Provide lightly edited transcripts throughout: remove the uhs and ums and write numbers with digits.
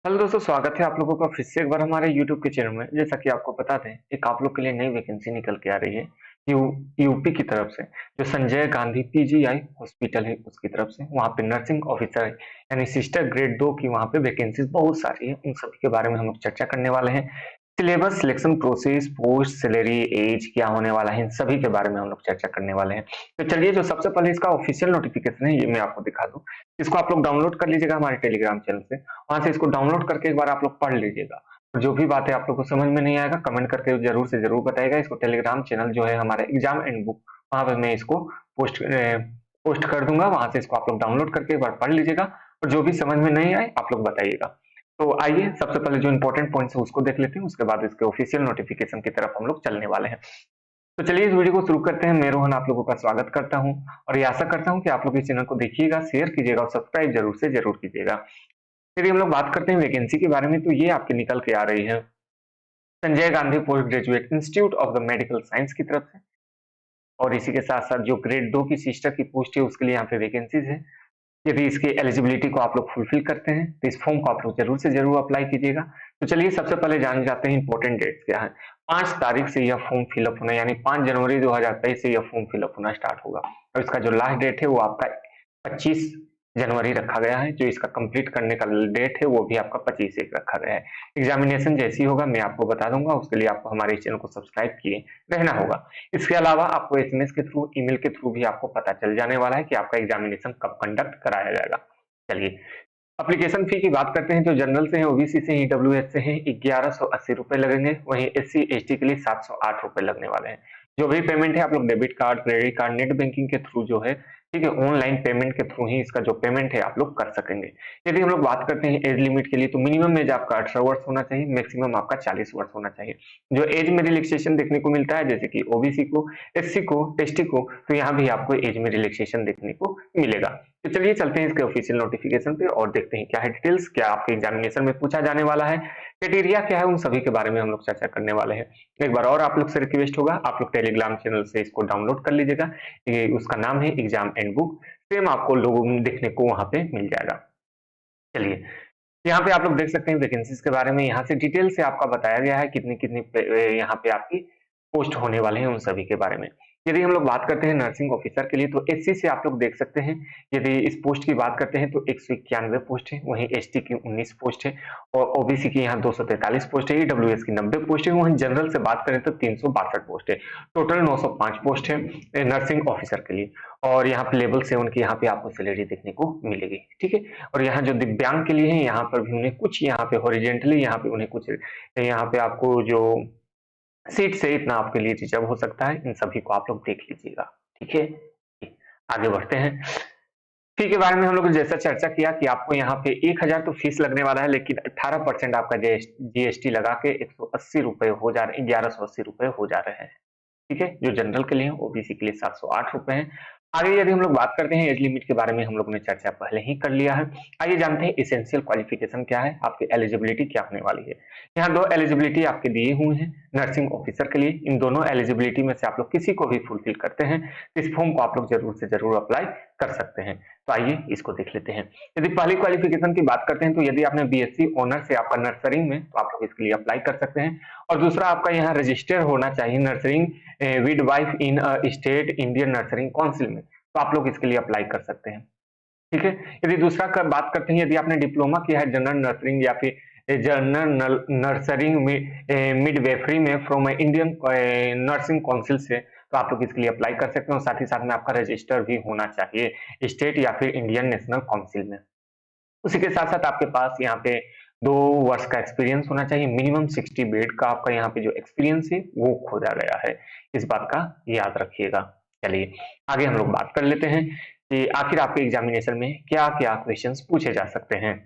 Hello दोस्तों, स्वागत है आप लोगों का फिर से एक बार हमारे यूट्यूब के चैनल में। जैसा कि आपको बता दें, एक आप लोग के लिए नई वैकेंसी निकल के आ रही है यू यूपी की तरफ से। जो संजय गांधी पीजीआई हॉस्पिटल है उसकी तरफ से, वहाँ पे नर्सिंग ऑफिसर यानी सिस्टर ग्रेड 2 की वहाँ पे वैकेंसीज बहुत सारी है। उन सभी के बारे में हम लोग चर्चा करने वाले हैं। Syllabus, selection process, post, salary, age क्या होने वाला है, इन सभी के बारे में हम लोग चर्चा करने वाले हैं। तो चलिए, जो सबसे पहले इसका ऑफिशियल नोटिफिकेशन है ये मैं आपको दिखा दूं। इसको आप लोग डाउनलोड कर लीजिएगा हमारे टेलीग्राम चैनल से। वहां से इसको डाउनलोड करके एक बार आप लोग पढ़ लीजिएगा। और जो भी बातें आप लोग को समझ में नहीं आएगा, कमेंट करके जरूर से जरूर बताइएगा। इसको टेलीग्राम चैनल जो है हमारा एग्जाम एंड बुक, वहां पर मैं इसको पोस्ट पोस्ट कर दूंगा। वहां से इसको आप लोग डाउनलोड करके एक बार पढ़ लीजिएगा। और जो भी समझ में नहीं आए आप लोग बताइएगा। तो आइए, सबसे पहले जो इंपॉर्टेंट पॉइंट्स है उसको देख लेते हैं, उसके बाद इसके ऑफिशियल नोटिफिकेशन की तरफ हम लोग चलने वाले हैं। तो चलिए, इस वीडियो को शुरू करते हैं। मैं रोहन आप लोगों का स्वागत करता हूं और ये आशा करता हूं कि आप लोग इस चैनल को देखिएगा, शेयर कीजिएगा और सब्सक्राइब जरूर से जरूर कीजिएगा। चलिए, हम लोग बात करते हैं वैकेंसी के बारे में। तो ये आपके निकल के आ रही है Sanjay Gandhi post graduate institute of the medical science की तरफ से। और इसी के साथ साथ जो ग्रेड 2 की सिस्टर की पोस्ट है उसके लिए यहाँ पे वैकेंसीज है। यदि इसकी एलिजिबिलिटी को आप लोग फुलफिल करते हैं तो इस फॉर्म को आप लोग जरूर से जरूर अप्लाई कीजिएगा। तो चलिए, सबसे पहले जान जाते हैं इंपॉर्टेंट डेट्स क्या है। 5 तारीख से यह फॉर्म फिलअप होना, यानी 5 जनवरी 2023 से यह फॉर्म फिलअप होना स्टार्ट होगा। और इसका जो लास्ट डेट है वो आपका 25 जनवरी रखा गया है। जो इसका कंप्लीट करने का डेट है वो भी आपका 25 रखा गया है। एग्जामिनेशन जैसी होगा मैं आपको बता दूंगा, उसके लिए आपको हमारे चैनल को सब्सक्राइब किए रहना होगा। इसके अलावा आपको एसएमएस के थ्रू, ईमेल के थ्रू भी आपको पता चल जाने वाला है कि आपका एग्जामिनेशन कब कंडक्ट कराया जाएगा। चलिए, एप्लीकेशन फी की बात करते हैं। जो जनरल से है, ओबीसी से, ईडब्ल्यूएस से है, 1180 रुपए लगेंगे। वहीं एससी एसटी के लिए 708 रुपए लगने वाले हैं। जो भी पेमेंट है आप लोग debit card, credit card, net banking के थ्रू जो है, ठीक है, ऑनलाइन पेमेंट के थ्रू ही इसका जो पेमेंट है आप लोग कर सकेंगे। यदि हम लोग बात करते हैं एज लिमिट के लिए, तो मिनिमम एज आपका 18 वर्ष होना चाहिए, मैक्सिमम आपका 40 वर्ष होना चाहिए। जो एज में रिलैक्सेशन देखने को मिलता है, जैसे कि ओबीसी को, एससी को, एसटी को, तो यहाँ भी आपको एज में रिलैक्सेशन देखने को मिलेगा। तो चलिए, चलते हैं इसके ऑफिशियल नोटिफिकेशन पे और देखते हैं क्या है डिटेल्स, क्या आपके एग्जामिनेशन में पूछा जाने वाला है, क्राइटेरिया क्या है, उन सभी के बारे में हम लोग चर्चा करने वाले हैं। एक बार और आप लोग से रिक्वेस्ट होगा, आप लोग टेलीग्राम चैनल से इसको डाउनलोड कर लीजिएगा। ये उसका नाम है एग्जाम एंड बुक। सेम आपको लोगों देखने को वहां पे मिल जाएगा। चलिए, यहाँ पे आप लोग देख सकते हैं वैकेंसीज के बारे में। यहाँ से डिटेल से आपका बताया गया है कितनी कितनी यहाँ पे आपकी पोस्ट होने वाले हैं, उन सभी के बारे में। यदि हम लोग बात करते हैं नर्सिंग ऑफिसर के लिए, तो एससी से आप लोग देख सकते हैं। यदि इस पोस्ट की बात करते हैं तो 191 पोस्ट है। वहीं एसटी की 19 पोस्ट है। और ओबीसी की यहाँ 243 पोस्ट है। ईडब्ल्यूएस की 90 पोस्ट है। वहीं जनरल से बात करें तो 362 पोस्ट है। टोटल 905 पोस्ट है नर्सिंग ऑफिसर के लिए। और यहाँ पे लेवल 7 की यहाँ पे आपको सैलरी देखने को मिलेगी, ठीक है। और यहाँ जो दिव्यांग के लिए है, यहाँ पर भी उन्हें कुछ, यहाँ पे हॉरिजेंटली यहाँ पे उन्हें कुछ, यहाँ पे आपको जो सीट से इतना आपके लिए रिजर्व हो सकता है। इन सभी को आप लोग देख लीजिएगा, ठीक है। आगे बढ़ते हैं। फी के बारे में हम लोग जैसा चर्चा किया कि आपको यहाँ पे 1000 तो फीस लगने वाला है, लेकिन 18% आपका जीएसटी लगा के 180 रुपए हो जा रहे, 1180 रुपए हो जा रहे हैं, ठीक है। जो जनरल के लिए है, ओबीसी के लिए 708 रुपए है। आगे यदि हम लोग बात करते हैं एज लिमिट के बारे में, हम लोगों ने चर्चा पहले ही कर लिया है। आइए जानते हैं एसेंशियल क्वालिफिकेशन क्या है, आपकी एलिजिबिलिटी क्या होने वाली है। यहाँ दो एलिजिबिलिटी आपके दिए हुए हैं नर्सिंग ऑफिसर के लिए। इन दोनों एलिजिबिलिटी में से आप लोग किसी को भी फुलफिल करते हैं, इस फॉर्म को आप लोग जरूर से जरूर अप्लाई कर सकते हैं। तो आइए इसको देख लेते हैं। यदि पहली क्वालिफिकेशन की बात करते हैं, तो यदि आपने बीएससी ऑनर्स है आपका नर्सरिंग में, तो आप लोग इसके लिए अप्लाई कर सकते हैं। और दूसरा, आपका यहाँ रजिस्टर होना चाहिए nursing with wife in state Indian nursing council में, तो आप लोग इसके लिए अप्लाई कर सकते हैं, ठीक है। यदि दूसरा का बात करते हैं, यदि आपने डिप्लोमा किया है जनरल नर्सरिंग या फिर जनरल नर्सरिंग मिडवेफरी में फ्रॉम इंडियन नर्सिंग काउंसिल से, तो आप लोग इसके लिए अप्लाई कर सकते हैं। और साथ ही साथ में आपका रजिस्टर भी होना चाहिए स्टेट या फिर इंडियन नेशनल काउंसिल में। उसी के साथ साथ आपके पास यहाँ पे 2 वर्ष का एक्सपीरियंस होना चाहिए। मिनिमम 60 बेड का आपका यहाँ पे जो एक्सपीरियंस है वो खोजा गया है, इस बात का याद रखिएगा। चलिए, आगे हम लोग बात कर लेते हैं कि आखिर आपके एग्जामिनेशन में क्या क्या क्वेश्चंस पूछे जा सकते हैं।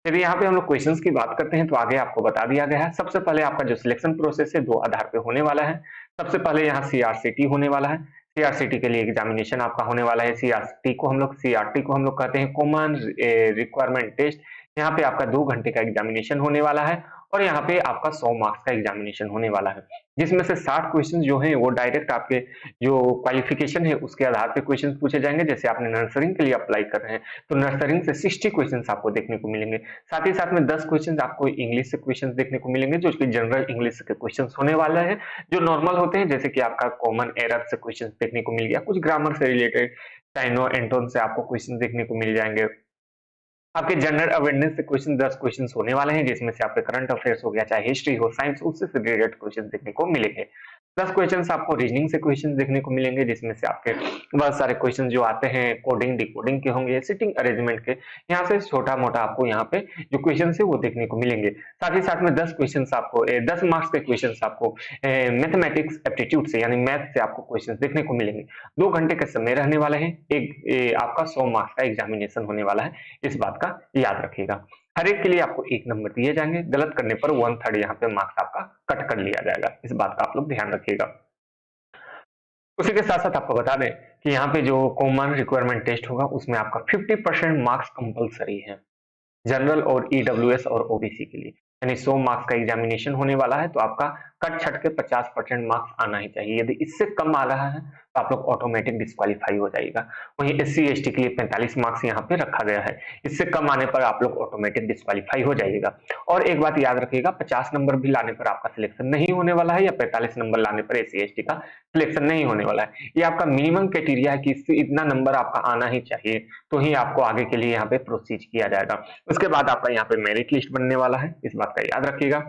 यदि यहाँ पे हम लोग क्वेश्चंस की बात करते हैं, तो आगे आपको बता दिया गया है। सबसे पहले आपका जो सिलेक्शन प्रोसेस है 2 आधार पे होने वाला है। सबसे पहले यहाँ सीआरसीटी होने वाला है। सीआरसीटी के लिए एग्जामिनेशन आपका होने वाला है। सीआरटी को हम लोग कहते हैं कॉमन रिक्वायरमेंट टेस्ट। यहाँ पे आपका 2 घंटे का एग्जामिनेशन होने वाला है। और यहाँ पे आपका 100 मार्क्स का एग्जामिनेशन होने वाला है, जिसमें से 60 क्वेश्चन जो हैं वो डायरेक्ट आपके जो क्वालिफिकेशन है उसके आधार पे क्वेश्चन पूछे जाएंगे। जैसे आपने नर्सरिंग के लिए अप्लाई कर रहे हैं तो नर्सरिंग से 60 क्वेश्चन आपको देखने को मिलेंगे। साथ ही साथ में 10 क्वेश्चन आपको इंग्लिश से क्वेश्चन देखने को मिलेंगे, जो कि जनरल इंग्लिश के क्वेश्चन होने वाला है, जो नॉर्मल होते हैं, जैसे कि आपका कॉमन एरर से क्वेश्चन देखने को मिल गया, कुछ ग्रामर से रिलेटेड साइनो एंटोन से आपको क्वेश्चन देखने को मिल जाएंगे। आपके जनरल अवेयरनेस से क्वेश्चन 10 क्वेश्चन होने वाले हैं, जिसमें से आपके करंट अफेयर्स हो गया, चाहे हिस्ट्री हो, साइंस, उससे रिलेटेड क्वेश्चन देखने को मिलेंगे। 10 क्वेश्चंस आपको रीजनिंग से क्वेश्चन देखने को मिलेंगे, जिसमें से आपके बहुत सारे क्वेश्चन जो आते हैं कोडिंग डिकोडिंग के होंगे, सिटिंग अरेंजमेंट के, यहाँ से छोटा मोटा आपको यहाँ पे जो क्वेश्चन है वो देखने को मिलेंगे। साथ ही साथ में 10 क्वेश्चन आपको 10 मार्क्स के क्वेश्चन आपको मैथमेटिक्स एप्टीट्यूड से यानी मैथ से आपको क्वेश्चन देखने को मिलेंगे। 2 घंटे का समय रहने वाला है, आपका 100 मार्क्स का एग्जामिनेशन होने वाला है, इस बात का याद रखिएगा। हर एक के लिए आपको 1 नंबर दिए जाएंगे, गलत करने पर 1/3 यहाँ पे मार्क्स आपका कट कर लिया जाएगा, इस बात का आप लोग ध्यान रखिएगा। उसी के साथ साथ आपको बता दें कि यहाँ पे जो कॉमन रिक्वायरमेंट टेस्ट होगा उसमें आपका 50% मार्क्स कंपलसरी है, जनरल और ईडब्ल्यूएस और ओबीसी के लिए, यानी 100 मार्क्स का एग्जामिनेशन होने वाला है, तो आपका कट छट के 50% मार्क्स आना ही चाहिए। यदि इससे कम आ रहा है तो आप लोग ऑटोमेटिक डिस्क्वालीफाई हो जाएगा। वहीं एससी एसटी के लिए 45 मार्क्स यहाँ पे रखा गया है, इससे कम आने पर आप लोग ऑटोमेटिक डिस्क्वालीफाई हो जाइएगा। और एक बात याद रखिएगा, 50 नंबर भी लाने पर आपका सिलेक्शन नहीं होने वाला है, या 45 नंबर लाने पर एससी एसटी का सिलेक्शन नहीं होने वाला है। ये आपका मिनिमम क्राइटेरिया है कि इससे इतना नंबर आपका आना ही चाहिए, तो ही आपको आगे के लिए यहाँ पे प्रोसीड किया जाएगा। उसके बाद आपका यहाँ पे मेरिट लिस्ट बनने वाला है, इस बात का याद रखिएगा।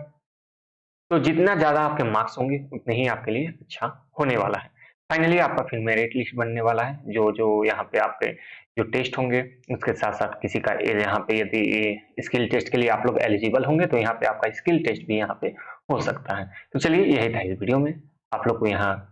तो जितना ज्यादा आपके मार्क्स होंगे उतने ही आपके लिए अच्छा होने वाला है। फाइनली आपका फिर मेरिट लिस्ट बनने वाला है, जो जो यहाँ पे आपके जो टेस्ट होंगे उसके साथ साथ किसी का यहाँ पे यदि स्किल टेस्ट के लिए आप लोग एलिजिबल होंगे तो यहाँ पे आपका स्किल टेस्ट भी यहाँ पे हो सकता है। तो चलिए यही था इस वीडियो में, आप लोग को यहाँ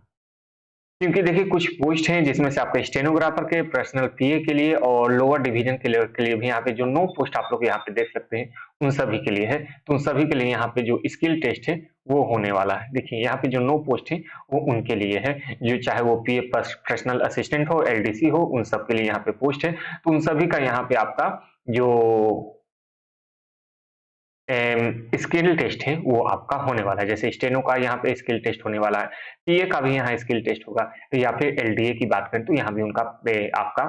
क्योंकि देखिए कुछ पोस्ट हैं जिसमें से आपके स्टेनोग्राफर के, पर्सनल पीए के लिए और लोअर डिवीजन के लिए भी यहाँ पे जो 9 पोस्ट आप लोग यहाँ पे देख सकते हैं उन सभी के लिए है। तो उन सभी के लिए यहाँ पे जो स्किल टेस्ट है वो होने वाला है। देखिए यहाँ पे जो 9 पोस्ट है वो उनके लिए है, जो चाहे वो पीए प्रोफेशनल असिस्टेंट हो, एलडीसी हो, उन सब के लिए यहाँ पे पोस्ट है। तो उन सभी का यहाँ पे आपका जो स्किल टेस्ट है वो आपका होने वाला है। जैसे स्टेनो का यहाँ पे स्किल टेस्ट होने वाला है, पीए का भी यहाँ स्किल टेस्ट होगा, तो या फिर एलडीए की बात करें तो यहाँ भी उनका आपका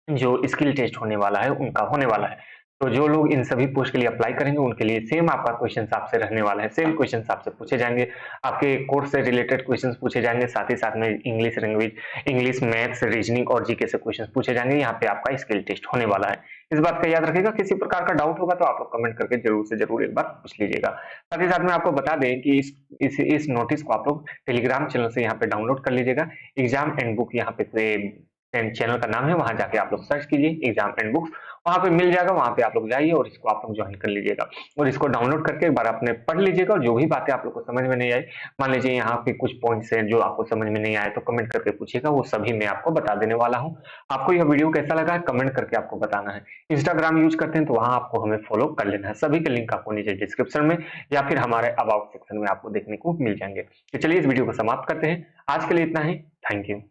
जो स्किल टेस्ट होने वाला है उनका होने वाला है। तो जो लोग इन सभी पोस्ट के लिए अप्लाई करेंगे उनके लिए सेम आपका क्वेश्चन आपसे रहने वाला है, सेम क्वेश्चन आपसे पूछे जाएंगे, आपके कोर्स से रिलेटेड क्वेश्चन पूछे जाएंगे, साथ ही साथ में English language, English maths reasoning और जीके से क्वेश्चन पूछे जाएंगे। यहाँ पे आपका स्किल टेस्ट होने वाला है, इस बात का याद रखिएगा। किसी प्रकार का डाउट होगा तो आप लोग कमेंट करके जरूर से जरूर एक बार पूछ लीजिएगा। साथ ही साथ में आपको बता दें कि इस नोटिस को आप लोग टेलीग्राम चैनल से यहाँ पे डाउनलोड कर लीजिएगा। एग्जाम एंड बुक यहाँ पे चैनल का नाम है, वहां जाके आप लोग सर्च कीजिए एग्जाम एंड बुक्स, वहां पे मिल जाएगा, वहां पे आप लोग जाइए और इसको आप लोग ज्वाइन कर लीजिएगा और इसको डाउनलोड करके एक बार आपने पढ़ लीजिएगा। और जो भी बातें आप लोग को समझ में नहीं आई, मान लीजिए यहाँ पे कुछ पॉइंट्स हैं जो आपको समझ में नहीं आए, तो कमेंट करके पूछिएगा, वो सभी मैं आपको बता देने वाला हूँ। आपको यह वीडियो कैसा लगा है कमेंट करके आपको बताना है। इंस्टाग्राम यूज करते हैं तो वहां आपको हमें फॉलो कर लेना है, सभी के लिंक आपको नीचे डिस्क्रिप्शन में या फिर हमारे अबाउट सेक्शन में आपको देखने को मिल जाएंगे। तो चलिए इस वीडियो को समाप्त करते हैं, आज के लिए इतना ही, थैंक यू।